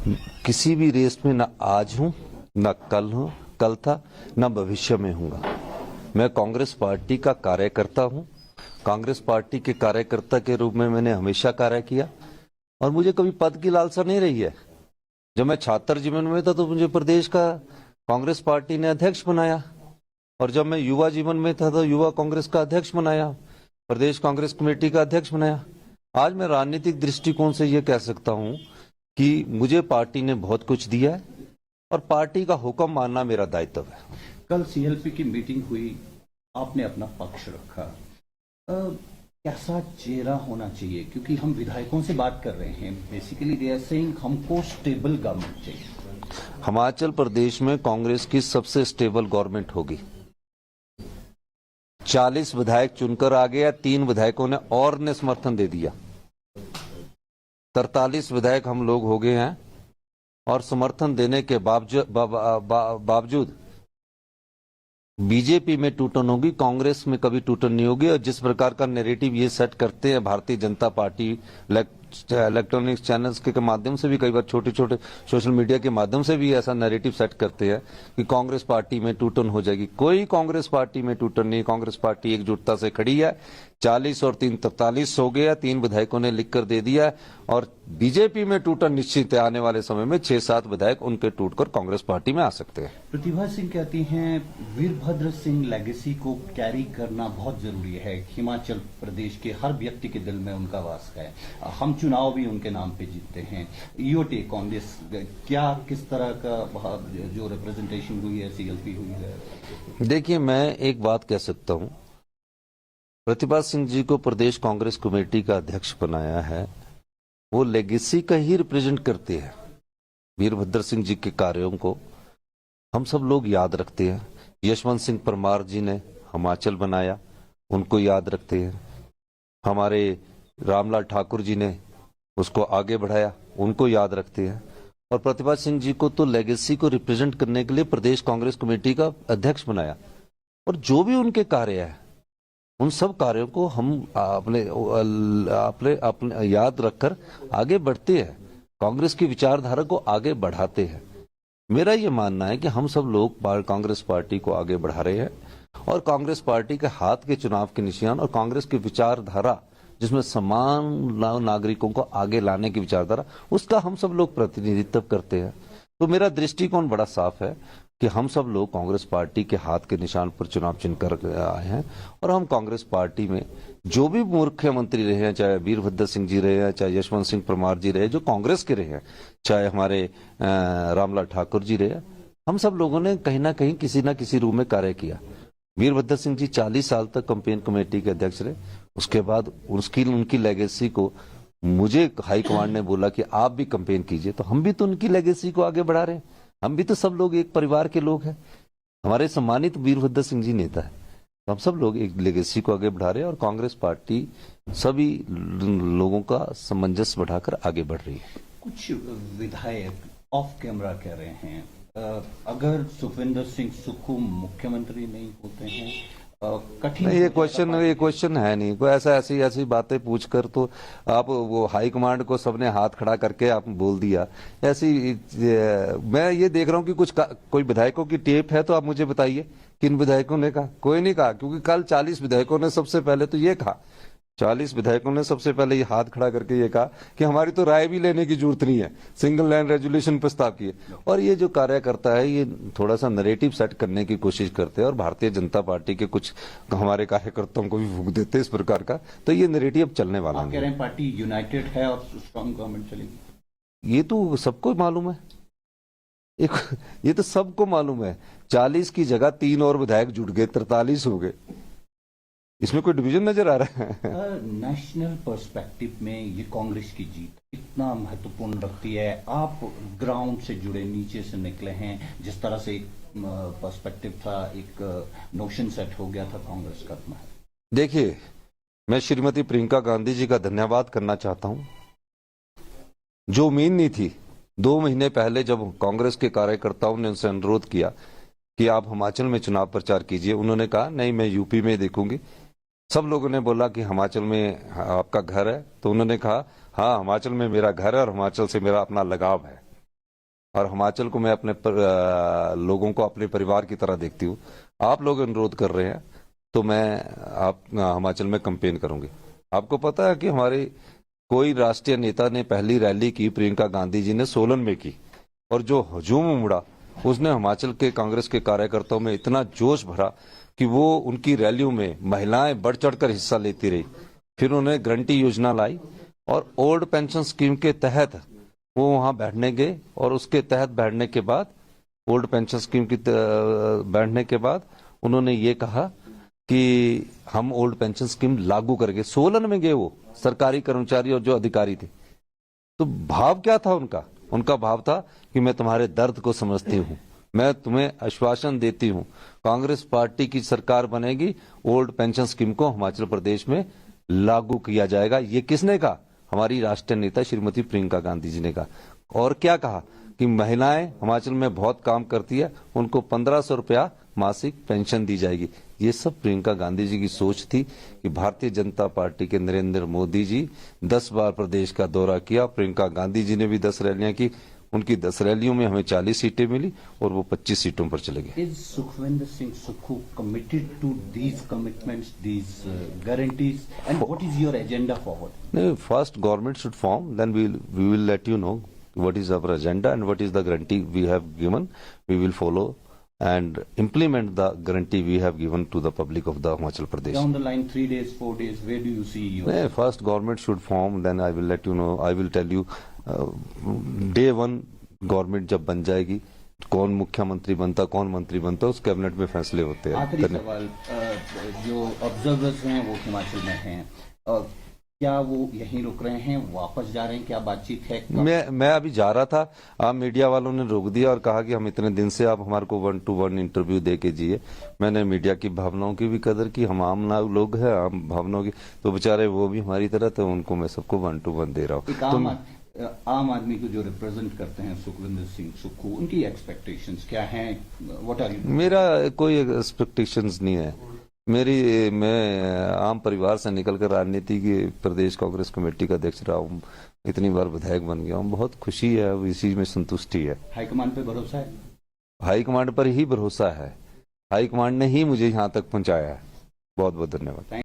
किसी भी रेस में न आज हूं, न कल था, न भविष्य में हूंगा। मैं कांग्रेस पार्टी का कार्यकर्ता हूं। कांग्रेस पार्टी के कार्यकर्ता के रूप में मैंने हमेशा कार्य किया और मुझे कभी पद की लालसा नहीं रही है। जब मैं छात्र जीवन में था तो मुझे प्रदेश का कांग्रेस पार्टी ने अध्यक्ष बनाया और जब मैं युवा जीवन में था तो युवा कांग्रेस का अध्यक्ष बनाया, प्रदेश कांग्रेस कमेटी का अध्यक्ष बनाया। आज मैं राजनीतिक दृष्टिकोण से यह कह सकता हूं कि मुझे पार्टी ने बहुत कुछ दिया है और पार्टी का हुक्म मानना मेरा दायित्व है। कल सीएलपी की मीटिंग हुई, आपने अपना पक्ष रखा। कैसा चेहरा होना चाहिए, क्योंकि हम विधायकों से बात कर रहे हैं, बेसिकली दे आर सेइंग हमको स्टेबल गवर्नमेंट चाहिए। हिमाचल प्रदेश में कांग्रेस की सबसे स्टेबल गवर्नमेंट होगी। 40 विधायक चुनकर आ गया, 3 विधायकों ने और ने समर्थन दे दिया। 43 विधायक हम लोग हो गए हैं और समर्थन देने के बावजूद बीजेपी में टूटन होगी, कांग्रेस में कभी टूटन नहीं होगी। और जिस प्रकार का नैरेटिव ये सेट करते हैं Bharatiya Janata party electronics channels के माध्यम से भी, कई बार छोटे छोटे सोशल मीडिया के माध्यम से भी ऐसा नैरेटिव सेट करते हैं कि कांग्रेस पार्टी में टूटन हो जाएगी। कोई कांग्रेस पार्टी में टूटन नहीं। कांग्रेस पार्टी एकजुटता से खड़ी है। 40 और 3 43 हो गया, 3 विधायकों ने लिखकर दे दिया और बीजेपी में टूटन निश्चित है। आने वाले समय में 6-7 विधायक उनके टूटकर कांग्रेस पार्टी में आ सकते हैं। प्रतिभा सिंह कहती हैं वीरभद्र सिंह लेगेसी को कैरी करना बहुत जरूरी है। हिमाचल प्रदेश के हर व्यक्ति के दिल में उनका वास है। हम चुनाव भी उनके नाम पे जीतते हैं। योर टेक ऑन दिस, क्या किस तरह का जो रिप्रेजेंटेशन हुई है, सीएलपी हुई है? देखिए, मैं एक बात कह सकता हूं, प्रतिभा सिंह जी को प्रदेश कांग्रेस कमेटी का अध्यक्ष बनाया है, वो लेगेसी का ही रिप्रेजेंट करते हैं। वीरभद्र सिंह जी के कार्यों को हम सब लोग याद रखते हैं। यशवंत सिंह परमार जी ने हिमाचल बनाया, उनको याद रखते हैं। हमारे रामलाल ठाकुर जी ने उसको आगे बढ़ाया, उनको याद रखते हैं। और प्रतिभा सिंह जी को तो लेगेसी को रिप्रेजेंट करने के लिए प्रदेश कांग्रेस कमेटी का अध्यक्ष बनाया। और जो भी उनके कार्य है, उन सब कार्यों को हम अपने याद रखकर आगे बढ़ते हैं, कांग्रेस की विचारधारा को आगे बढ़ाते हैं। मेरा ये मानना है कि हम सब लोग कांग्रेस पार्टी को आगे बढ़ा रहे हैं और कांग्रेस पार्टी के हाथ के चुनाव के निशान और कांग्रेस की विचारधारा, जिसमें समान नागरिकों को आगे लाने की विचारधारा, उसका हम सब लोग प्रतिनिधित्व करते हैं। तो मेरा दृष्टिकोण बड़ा साफ है कि हम सब लोग कांग्रेस पार्टी के हाथ के निशान पर चुनाव चिन्ह कर आए हैं और हम कांग्रेस पार्टी में जो भी मुख्यमंत्री रहे हैं, चाहे वीरभद्र सिंह जी रहे हैं, चाहे यशवंत सिंह परमार जी रहे, जो कांग्रेस के रहे हैं, चाहे हमारे रामलाल ठाकुर जी रहे, हम सब लोगों ने कहीं ना कहीं किसी न किसी रूप में कार्य किया। वीरभद्र सिंह जी 40 साल तक कैंपेन कमेटी के अध्यक्ष रहे। उसके बाद उनकी लेगेसी को मुझे हाईकमांड ने बोला कि आप भी कैंपेन कीजिए, तो हम भी तो उनकी लेगेसी को आगे बढ़ा रहे हैं। हम भी तो सब लोग एक परिवार के लोग हैं। हमारे सम्मानित वीरभद्र सिंह जी नेता है, तो हम सब लोग एक लेगेसी को आगे बढ़ा रहे हैं और कांग्रेस पार्टी सभी लोगों का सामंजस्य बढ़ाकर आगे बढ़ रही है। कुछ विधायक ऑफ कैमरा कह रहे हैं अगर सुखविंदर सिंह सुक्खू मुख्यमंत्री नहीं होते हैं, कठिन। ये क्वेश्चन है नहीं कोई। ऐसी बातें पूछकर तो आप वो हाईकमांड को सबने हाथ खड़ा करके आप बोल दिया ऐसी। मैं ये देख रहा हूँ कि कोई विधायकों की टेप है तो आप मुझे बताइए किन विधायकों ने कहा। कोई नहीं कहा, क्योंकि कल 40 विधायकों ने सबसे पहले तो ये कहा, 40 विधायकों ने सबसे पहले ये हाथ खड़ा करके ये कहा कि हमारी तो राय भी लेने की जरूरत नहीं है, सिंगल लैंड रेजुलेशन प्रस्ताव किए। और ये जो कार्यकर्ता है, ये थोड़ा सा नैरेटिव सेट करने की कोशिश करते हैं और भारतीय जनता पार्टी के कुछ हमारे कार्यकर्ताओं को भी फूंक देते हैं इस प्रकार का। तो ये नैरेटिव चलने वाला है। कह रहे हैं पार्टी यूनाइटेड है और स्ट्रॉन्ग गवर्नमेंट चलेगी। ये तो सबको मालूम है, ये तो सबको मालूम है। 40 की जगह 3 और विधायक जुड़ गए, 43 हो गए। इसमें कोई डिवीजन नजर आ रहा है? नेशनल पर्सपेक्टिव में ये कांग्रेस की जीत इतना महत्वपूर्ण रखती है। आप ग्राउंड से जुड़े, नीचे से निकले हैं, जिस तरह से एक पर्सपेक्टिव था, एक नोशन सेट हो गया था कांग्रेस का। देखिए, मैं श्रीमती प्रियंका गांधी जी का धन्यवाद करना चाहता हूं। जो उम्मीद नहीं थी, 2 महीने पहले जब कांग्रेस के कार्यकर्ताओं ने उनसे अनुरोध किया कि आप हिमाचल में चुनाव प्रचार कीजिए, उन्होंने कहा नहीं, मैं यूपी में देखूंगी। सब लोगों ने बोला कि हिमाचल में आपका घर है, तो उन्होंने कहा हाँ, हिमाचल में मेरा घर है और हिमाचल से मेरा अपना लगाव है। और हिमाचल को मैं अपने लोगों को अपने परिवार की तरह देखती हूँ। आप लोग अनुरोध कर रहे हैं तो मैं आप हिमाचल में कैंपेन करूंगी। आपको पता है कि हमारे कोई राष्ट्रीय नेता ने पहली रैली की प्रियंका गांधी जी ने सोलन में की, और जो हजूम उमड़ा उसने हिमाचल के कांग्रेस के कार्यकर्ताओं में इतना जोश भरा कि वो उनकी रैलियों में महिलाएं बढ़ चढ़कर हिस्सा लेती रही। फिर उन्होंने गारंटी योजना लाई और ओल्ड पेंशन स्कीम के तहत वो वहां बैठने गए, और उसके तहत बैठने के बाद ओल्ड पेंशन स्कीम की बैठने के बाद उन्होंने ये कहा कि हम ओल्ड पेंशन स्कीम लागू करके सोलन में गए वो सरकारी कर्मचारी और जो अधिकारी थे। तो भाव क्या था उनका? उनका भाव था कि मैं तुम्हारे दर्द को समझती हूं, मैं तुम्हें आश्वासन देती हूं, कांग्रेस पार्टी की सरकार बनेगी, ओल्ड पेंशन स्कीम को हिमाचल प्रदेश में लागू किया जाएगा। ये किसने कहा? हमारी राष्ट्रीय नेता श्रीमती प्रियंका गांधी जी ने कहा। और क्या कहा कि महिलाएं हिमाचल में बहुत काम करती है, उनको 1500 रुपया मासिक पेंशन दी जाएगी। ये सब प्रियंका गांधी जी की सोच थी कि भारतीय जनता पार्टी के नरेंद्र मोदी जी 10 बार प्रदेश का दौरा किया, प्रियंका गांधी जी ने भी 10 रैलियां की, उनकी 10 रैलियों में हमें 40 सीटें मिली और वो 25 सीटों पर चले गए। Is Sukhwinder Singh Sukhu committed to these commitments, these guarantees, and what is your agenda forward? First government should form, then we will let you know what is our agenda and what is the guarantee we have given. We will follow and implement the guarantee we have given to the public of the Himachal Pradesh. Down the line, 3 days, 4 days, where do you see yourself? First government should form, then I will let you know. I will tell you day one government जब बन जाएगी, कौन मुख्यमंत्री बनता, कौन मंत्री बनता, उस कैबिनेट में फैसले होते हैं। आखिरी सवाल, जो ऑब्जर्वर्स हैं वो हिमाचल में हैं, क्या वो यहीं रुक रहे हैं, वापस जा रहे हैं, क्या बातचीत है? मैं अभी जा रहा था, आप मीडिया वालों ने रोक दिया और कहा कि हम इतने दिन से आप हमारे को 1-to-1 इंटरव्यू दे के जिए। मैंने मीडिया की भावनाओं की भी कदर की, हम आम लोग हैं, आम भावनाओं की, तो बेचारे वो भी हमारी तरह, तो उनको मैं सबको 1-to-1 दे रहा हूँ। आम आदमी को जो रिप्रेजेंट करते हैं सुखविंदर सिंह सुक्खू, उनकी एक्सपेक्टेशंस क्या हैं? What are you? मेरा कोई एक्सपेक्टेशंस नहीं है। मैं आम परिवार से निकलकर राजनीति की प्रदेश कांग्रेस कमेटी का अध्यक्ष रहा हूँ, इतनी बार विधायक बन गया हूँ, बहुत खुशी है, इसी में संतुष्टि है। हाईकमान पे भरोसा है? हाईकमांड पर ही भरोसा है, हाईकमांड ने ही मुझे यहाँ तक पहुँचाया है। बहुत बहुत धन्यवाद।